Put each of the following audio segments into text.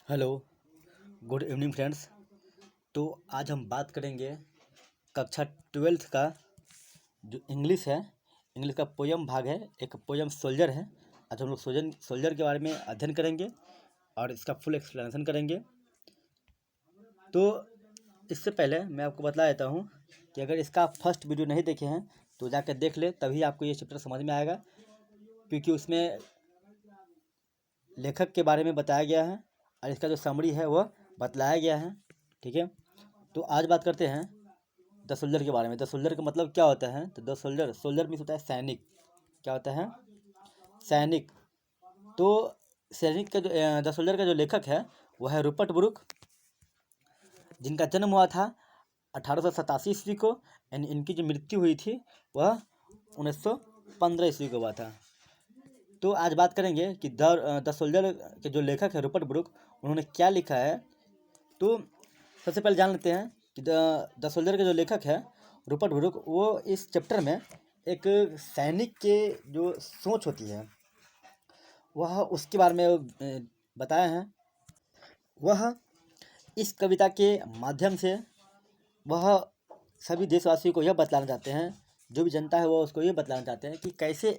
Hello, good evening friends. तो आज हम बात करेंगे कक्षा 12th का जो इंग्लिश का पोयम भाग है। एक पोयम सोल्जर है। आज हम लोग सोल्जर के बारे में अध्ययन करेंगे और इसका फुल एक्सप्लेनेशन करेंगे। तो इससे पहले मैं आपको बता देता हूँ कि अगर इसका फर्स्ट वीडियो नहीं देखे हैं तो जाकर देख ले, तभी आपको ये चैप्टर समझ में आएगा, क्योंकि उसमें लेखक के बारे में बताया गया है और इसका जो समरी है वह बतलाया गया है। ठीक है, तो आज बात करते हैं द सोल्जर के बारे में। द सोल्जर का मतलब क्या होता है? तो द सोल्जर मीन्स होता है सैनिक। क्या होता है? सैनिक। तो सैनिक का जो द सोल्जर का जो लेखक है वह है रूपर्ट ब्रूक, जिनका जन्म हुआ था 1887 ईस्वी को, यानी इनकी जो मृत्यु हुई थी वह 1915 ईस्वी को हुआ था। तो आज बात करेंगे कि द सोल्जर के जो लेखक है रूपर्ट ब्रूक, उन्होंने क्या लिखा है। तो सबसे पहले जान लेते हैं कि द सोल्जर के जो लेखक है रूपर्ट ब्रूक, वो इस चैप्टर में एक सैनिक के जो सोच होती है वह उसके बारे में बताया है। वह इस कविता के माध्यम से वह सभी देशवासियों को यह बतलाना चाहते हैं, जो भी जनता है वो उसको ये बतलाना चाहते हैं कि कैसे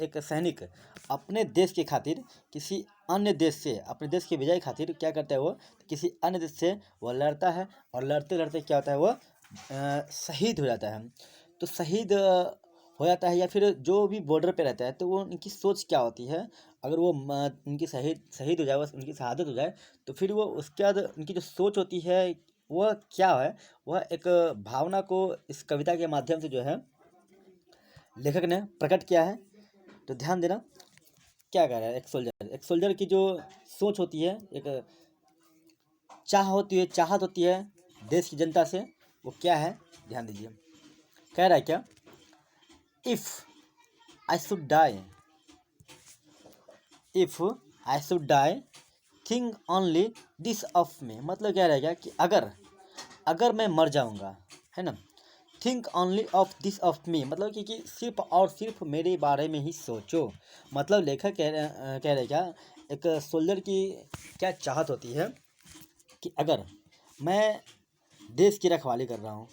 एक सैनिक अपने देश के खातिर किसी अन्य देश से, अपने देश की विजय खातिर क्या करता है, वो किसी अन्य देश से वह लड़ता है और लड़ते लड़ते क्या होता है, वह शहीद हो जाता है। तो शहीद हो जाता है या फिर जो भी बॉर्डर पे रहता है, तो वो उनकी सोच क्या होती है। अगर वो उनकी शहीद हो जाए, बस उनकी शहादत हो जाए, तो फिर वो उसके बाद उनकी जो सोच होती है वह क्या है, वह एक भावना को इस कविता के माध्यम से जो है लेखक ने प्रकट किया है। तो ध्यान देना क्या कह रहा है। एक सोल्जर की जो सोच होती है, एक चाहत होती है देश की जनता से, वो क्या है, ध्यान दीजिए। कह रहा है क्या? If I should die if I should die think only this of me. मतलब क्या रहेगा कि अगर मैं मर जाऊंगा, है ना, think only of this of me, मतलब कि सिर्फ और सिर्फ मेरे बारे में ही सोचो। मतलब लेखक कह रहे क्या, एक सोल्जर की क्या चाहत होती है कि अगर मैं देश की रखवाली कर रहा हूँ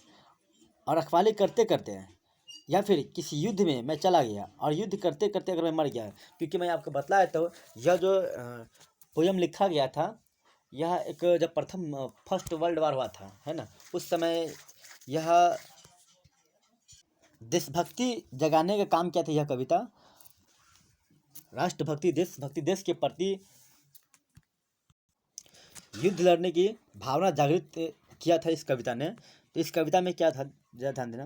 और रखवाली करते करते या फिर किसी युद्ध में मैं चला गया और युद्ध करते करते अगर मैं मर गया, क्योंकि मैं आपको बताया तो यह जो पोयम लिखा गया था, यह एक जब फर्स्ट वर्ल्ड वार हुआ था, है ना, उस समय यह देशभक्ति जगाने का काम किया था। यह कविता राष्ट्रभक्ति, देशभक्ति, देश के प्रति युद्ध लड़ने की भावना जागृत किया था इस कविता ने। तो इस कविता में क्या था, जरा ध्यान देना।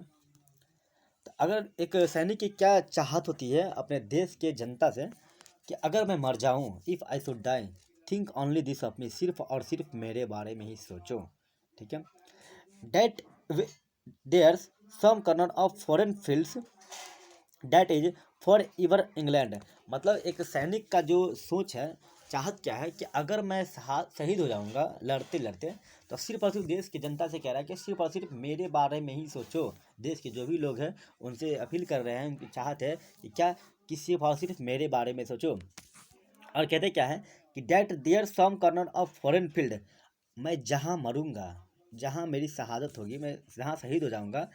तो अगर एक सैनिक की क्या चाहत होती है अपने देश के जनता से कि अगर मैं मर जाऊं, if I should die think only this of me, सिर्फ और सिर्फ मेरे बारे में ही सोचो। ठीक है, that there's some corner of foreign fields that is for ever England. मतलब एक सैनिक का जो सोच है, चाहत क्या है कि अगर मैं शहीद हो जाऊंगा लड़ते लड़ते, तो सिर्फ और सिर्फ देश की जनता से कह रहा है कि सिर्फ और सिर्फ मेरे बारे में ही सोचो। देश के जो भी लोग हैं उनसे अपील कर रहे हैं, उनकी चाहत है कि क्या, कि सिर्फ और सिर्फ मेरे बारे में सोचो। और कहते क्या है कि that there some corner of foreign field, मैं जहाँ मरूंगा, जहाँ मेरी शहादत होगी, मैं जहाँ शहीद हो जाऊंगा,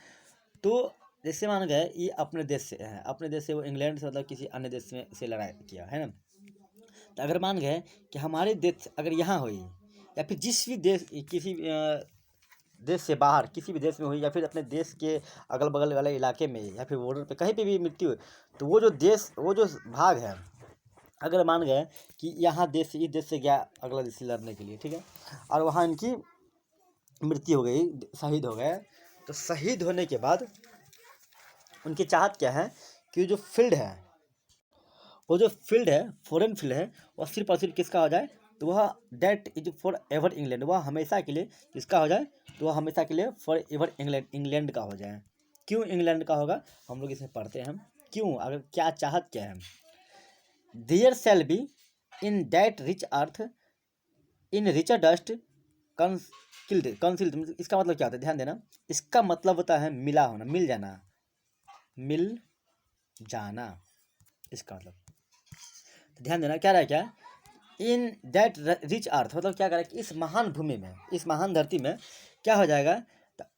तो जैसे मान गए ये अपने देश से है, अपने देश से वो इंग्लैंड से मतलब किसी अन्य देश में से लड़ाई किया, है ना। तो अगर मान गए कि हमारे देश अगर यहाँ हुई, या फिर जिस भी देश, किसी देश से बाहर किसी भी देश में हुई, या फिर अपने देश के अगल बगल वाले इलाके में, या फिर बॉर्डर पे कहीं पे भी मृत्यु हुई, तो वो जो भाग है, अगर मान गए कि यहाँ देश से, इस देश से गया अगला देश से लड़ने के लिए, ठीक है, और वहाँ इनकी मृत्यु हो गई, शहीद हो गए, तो शहीद होने के बाद उनकी चाहत क्या है कि जो फील्ड है फॉरेन फील्ड है, वह सिर्फ और सिर्फ किसका हो जाए, तो वह that is for ever England, वह हमेशा के लिए किसका हो जाए, तो वह हमेशा के लिए फॉर एवर इंग्लैंड का हो जाए। क्यों इंग्लैंड का होगा, हम लोग इसे पढ़ते हैं। हम क्यों, अगर क्या चाहत क्या है। There shall be in that rich earth in richer dust concealed. इसका मतलब क्या होता है, ध्यान देना। इसका मतलब होता है मिला होना, मिल जाना, इसका मतलब। तो ध्यान देना क्या रहा है, क्या इन दैट रिच अर्थ, मतलब क्या करें कि इस महान भूमि में, इस महान धरती में क्या हो जाएगा,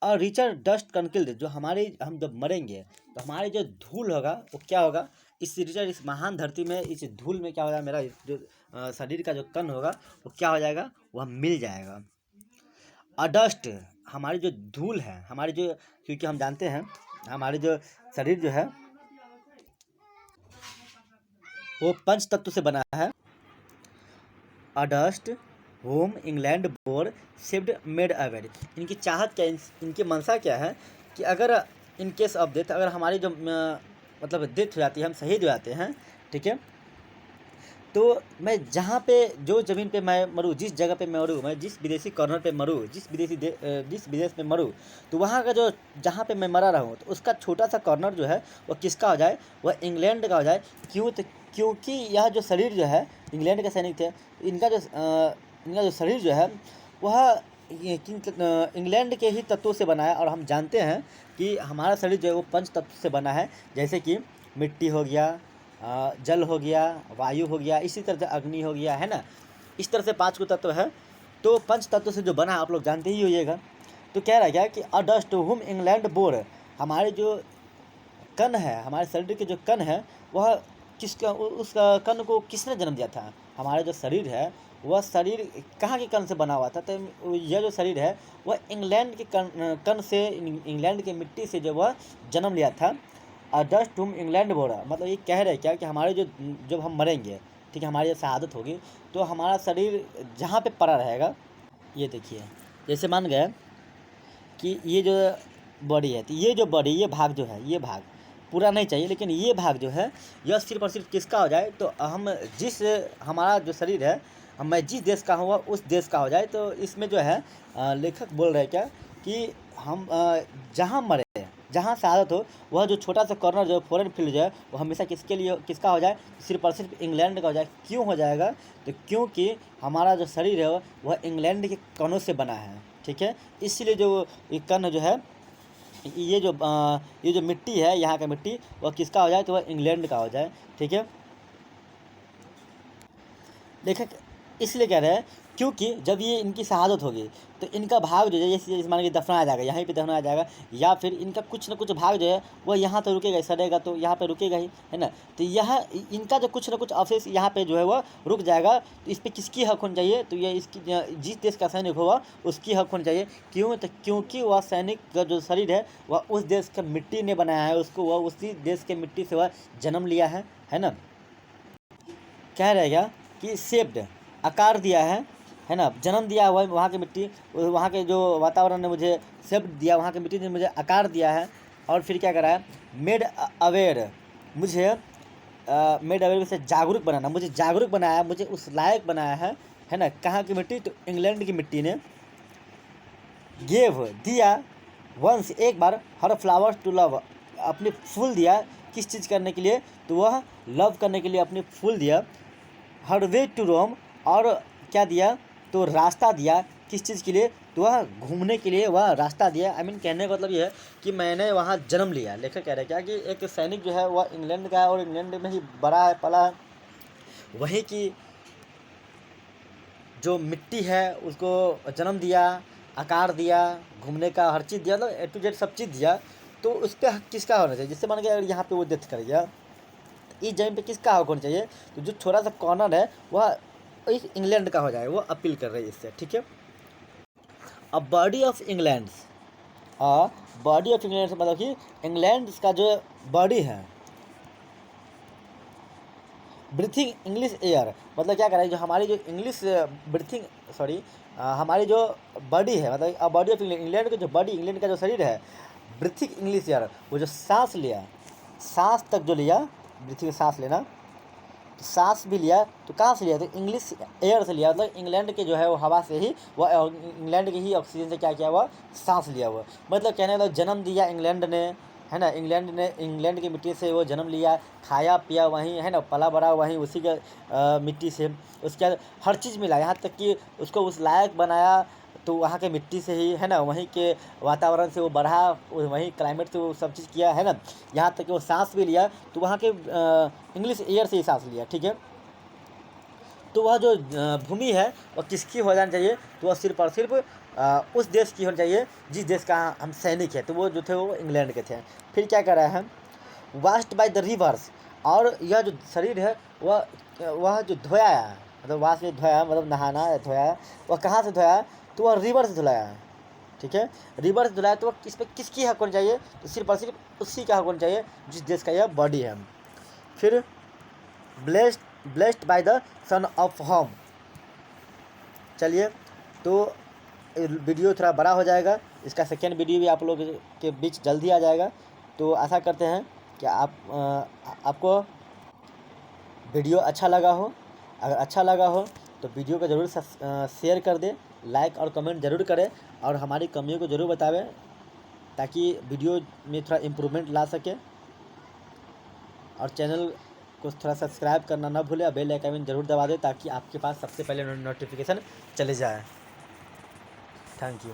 अ रिचर डस्ट कंकिल्ड, जो हमारी हम जब मरेंगे तो हमारी जो धूल होगा वो क्या होगा, इस रिचर, इस महान धरती में, इस धूल में क्या हो जाएगा, मेरा जो शरीर का जो कण होगा वो क्या हो जाएगा, वह मिल जाएगा। अडस्ट, हमारी जो धूल है, हमारी जो, क्योंकि हम जानते हैं हमारे जो शरीर जो है वो पंच तत्व से बना है। अडस्ट होम इंग्लैंड बोर शिफ्ड मेड अवेड, इनकी चाहत क्या, इनकी मंशा क्या है कि अगर इन केस ऑफ डेथ, अगर हमारी जो मतलब डेथ हो जाती है, हम शहीद हो जाते हैं, ठीक है, तो मैं जहाँ पे, जो ज़मीन पे मैं मरूँ, जिस जगह पे मैं मरूँ, मैं जिस विदेशी कॉर्नर पे मरूँ, जिस विदेश में मरूँ, तो वहाँ का जो, जहाँ पे मैं मरा रहूँ, तो उसका छोटा सा कॉर्नर जो है वो किसका हो जाए, वह इंग्लैंड का हो जाए। क्यों, तो क्योंकि यह जो शरीर जो है, इंग्लैंड के सैनिक थे, इनका जो शरीर जो है वह इंग्लैंड के ही तत्वों से बना है। और हम जानते हैं कि हमारा शरीर जो है वो पंच तत्व से बना है, जैसे कि मिट्टी हो गया, जल हो गया, वायु हो गया, इसी तरह से अग्नि हो गया, है ना, इस तरह से 5 को तत्व है। तो पंच तत्व से जो बना आप लोग जानते ही होइएगा। तो कह रहा क्या कि अ डस्ट हुम इंग्लैंड बोर, हमारे जो कण है, हमारे शरीर के जो कण है, वह किसका, उस कण को किसने जन्म दिया था, हमारा जो शरीर है वह शरीर कहाँ के कण से बना हुआ था, तो यह जो शरीर है वह इंग्लैंड के कण से, इंग्लैंड की मिट्टी से जो वह जन्म लिया था। डस्ट टूम इंग्लैंड बोरा, मतलब ये कह रहे क्या कि हमारे जो, जब हम मरेंगे, ठीक है, हमारी शहादत होगी, तो हमारा शरीर जहाँ पे पड़ा रहेगा, ये देखिए, जैसे मान गए कि ये जो बॉडी है, तो ये जो बॉडी, ये भाग जो है, ये भाग पूरा नहीं चाहिए, लेकिन ये भाग जो है यह सिर्फ और सिर्फ किसका हो जाए, तो हम जिस, हमारा जो शरीर है, मैं जिस देश का हूँ उस देश का हो जाए। तो इसमें जो है लेखक बोल रहे हैं क्या कि हम जहाँ मरे, जहाँ शहादत हो, वह जो छोटा सा कॉर्नर जो फॉरेन फील्ड जो है वो हमेशा किसके लिए, किसका हो जाए, सिर्फ और सिर्फ इंग्लैंड का हो जाए। क्यों हो जाएगा, तो क्योंकि हमारा जो शरीर है वह इंग्लैंड के कणों से बना है, ठीक है, इसीलिए जो ये कण जो है, ये जो मिट्टी है, यहाँ का मिट्टी, वह किसका हो जाए, तो वह इंग्लैंड का हो जाए, ठीक है। लेखक इसलिए कह रहे हैं क्योंकि जब ये इनकी शहादत होगी तो इनका भाग जो है, जैसे मान के दफनाया जाएगा, यहीं पे दफनाया जाएगा, या फिर इनका कुछ ना कुछ भाग जो है वह यहाँ तो रुकेगा, सड़ेगा तो यहाँ पे रुकेगा ही, है ना। तो यह इनका जो कुछ ना कुछ अवशेष यहाँ पे जो है वह रुक जाएगा। तो इस पर किसकी हक होनी चाहिए, तो यह इसकी, जिस देश का सैनिक होगा उसकी हक होनी चाहिए। क्यों, तो क्योंकि वह सैनिक का जो शरीर है वह उस देश का मिट्टी ने बनाया है, उसको वह उसी देश के मिट्टी से वह जन्म लिया है ना। कह रहेगा कि शेप्ड, आकार दिया है ना, जन्म दिया हुआ है वहाँ की मिट्टी, वहाँ के जो वातावरण ने मुझे शेप दिया, वहाँ की मिट्टी ने मुझे आकार दिया है। और फिर क्या करा है, मेड अवेयर, मुझे मेड अवेयर से जागरूक बनाना, मुझे जागरूक बनाया, मुझे उस लायक बनाया है ना। कहाँ की मिट्टी, तो इंग्लैंड की मिट्टी ने। गेव, दिया, वंस, एक बार, हर फ्लावर्स टू लव, अपने फूल दिया, किस चीज़ करने के लिए, तो वह लव करने के लिए अपने फूल दिया। हर वे टू रोम, और क्या दिया, तो रास्ता दिया, किस चीज़ के लिए, तो वह घूमने के लिए वह रास्ता दिया। आई मीन कहने का मतलब ये है कि मैंने वहाँ जन्म लिया। लेखक कह रहे हैं क्या कि एक सैनिक जो है वह इंग्लैंड का है और इंग्लैंड में ही बड़ा है, पला है, वहीं की जो मिट्टी है उसको जन्म दिया, आकार दिया, घूमने का हर चीज़ दिया, मतलब ए टू जेड सब चीज़ दिया। तो उस पर हक किसका होना चाहिए, जिससे मान के अगर यहाँ पे वो डेथ कर गया, इस जमीन पे किसका हक होना चाहिए, तो जो छोटा सा कॉर्नर है वह इस इंग्लैंड का हो जाए, वो अपील कर रही है इससे, ठीक है। A body of England, a body of England मतलब कि इंग्लैंड का जो बॉडी है, ब्रीथिंग इंग्लिश एयर, मतलब क्या करें, जो हमारी जो इंग्लिश ब्रीथिंग, सॉरी, हमारी जो बॉडी है, मतलब बॉडी ऑफ इंग्लैंड की जो बॉडी, इंग्लैंड का जो शरीर है, ब्रीथिंग इंग्लिश एयर, वो जो सांस लिया, सांस तक जो लिया, ब्रीथिंग सांस लेना, तो सांस भी लिया, तो कहाँ से लिया, तो इंग्लिश एयर से लिया, मतलब इंग्लैंड के जो है वो हवा से ही, वह इंग्लैंड के ही ऑक्सीजन से क्या किया हुआ, सांस लिया हुआ। मतलब कहने का जन्म दिया इंग्लैंड ने, है ना, इंग्लैंड ने, इंग्लैंड की मिट्टी से वो जन्म लिया, खाया पिया वहीं, है ना, पला बड़ा वहीं उसी के मिट्टी से, उसके बाद हर चीज़ मिला, यहाँ तक कि उसको उस लायक बनाया तो वहाँ के मिट्टी से ही, है ना, वहीं के वातावरण से वो बढ़ा, वहीं क्लाइमेट से वो सब चीज़ किया, है ना। यहाँ तक कि वो सांस भी लिया तो वहाँ के इंग्लिश एयर से ही सांस लिया, ठीक है। तो वह जो भूमि है वह किसकी हो जानी चाहिए, तो वह सिर्फ और सिर्फ उस देश की होनी चाहिए जिस देश का हम सैनिक है। तो वो जो थे वो इंग्लैंड के थे। फिर क्या कर रहा है, वाश्ड बाय द रिवर्स, और यह जो शरीर है वह जो धोया है, मतलब वाश में धोया है, मतलब नहाना है, धोया है, वह कहाँ से धोया है, तो वह रिवर से धुलाया है। ठीक है, रिवर से धुलाया, तो वह किसकी हक होनी चाहिए, तो सिर्फ और सिर्फ उसी का हक होना चाहिए जिस देश का यह बॉडी है। फिर blessed by the son of home. चलिए, तो वीडियो थोड़ा बड़ा हो जाएगा, इसका सेकेंड वीडियो भी आप लोग के बीच जल्द ही आ जाएगा। तो आशा करते हैं कि आपको वीडियो अच्छा लगा हो। अगर अच्छा लगा हो तो वीडियो को ज़रूर शेयर कर दें, लाइक और कमेंट ज़रूर करें, और हमारी कमियों को ज़रूर बतावें ताकि वीडियो में थोड़ा इम्प्रूवमेंट ला सके। और चैनल को थोड़ा सब्सक्राइब करना ना भूलें, बेल आइकन ज़रूर दबा दें ताकि आपके पास सबसे पहले नोटिफिकेशन चले जाए। Thank you.